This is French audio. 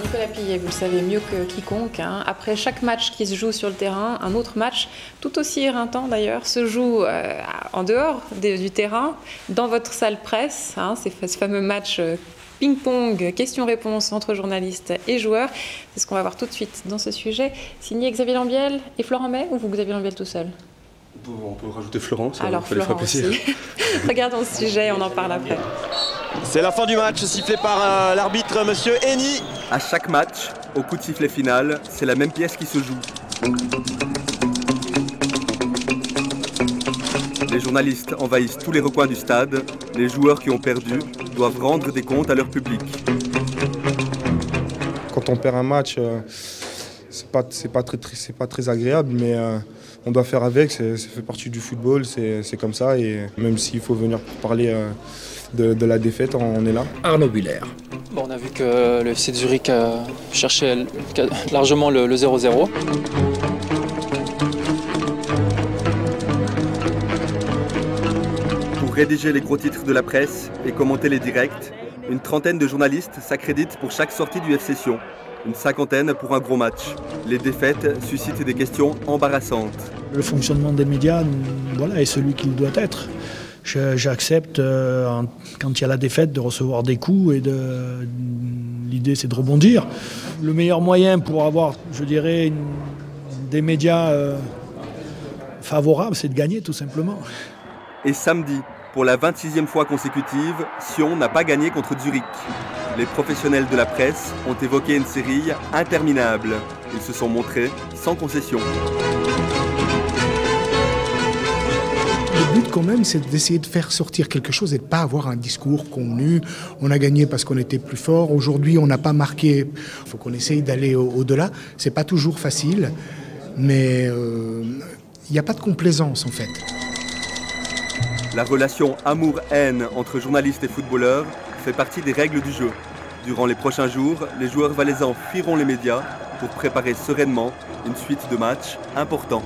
Nicolas Pillet, vous le savez mieux que quiconque, hein, après chaque match qui se joue sur le terrain, un autre match, tout aussi éreintant d'ailleurs, se joue en dehors du terrain, dans votre salle presse, hein, ce fameux match ping-pong, questions-réponses entre journalistes et joueurs. C'est ce qu'on va voir tout de suite dans ce sujet. Signé Xavier Lambiel et Florent May, ou vous Xavier Lambiel tout seul? On peut rajouter Florent, ça Alors, fallait faire plaisir. Regardons ce sujet, on en parle après. C'est la fin du match, sifflé par l'arbitre Monsieur Henny. À chaque match, au coup de sifflet final, c'est la même pièce qui se joue. Les journalistes envahissent tous les recoins du stade. Les joueurs qui ont perdu doivent rendre des comptes à leur public. Quand on perd un match, c'est pas très agréable, mais on doit faire avec, ça fait partie du football, c'est comme ça. Et même s'il faut venir parler de la défaite, on est là. Arnaud Buller. Bon, on a vu que le FC Zurich cherchait largement le 0-0. Pour rédiger les gros titres de la presse et commenter les directs, une trentaine de journalistes s'accréditent pour chaque sortie du FC Sion. Une cinquantaine pour un gros match. Les défaites suscitent des questions embarrassantes. Le fonctionnement des médias, voilà, est celui qu'il doit être. J'accepte, quand il y a la défaite, de recevoir des coups et l'idée c'est de rebondir. Le meilleur moyen pour avoir, je dirais, des médias favorables, c'est de gagner tout simplement. Et samedi, pour la 26e fois consécutive, Sion n'a pas gagné contre Zurich. Les professionnels de la presse ont évoqué une série interminable. Ils se sont montrés sans concession. Le but quand même, c'est d'essayer de faire sortir quelque chose et de ne pas avoir un discours convenu. On a gagné parce qu'on était plus fort. Aujourd'hui, on n'a pas marqué. Il faut qu'on essaye d'aller au-delà. Ce n'est pas toujours facile, mais il n'y a pas de complaisance en fait. La relation amour-haine entre journalistes et footballeurs fait partie des règles du jeu. Durant les prochains jours, les joueurs valaisans fuiront les médias pour préparer sereinement une suite de matchs importants.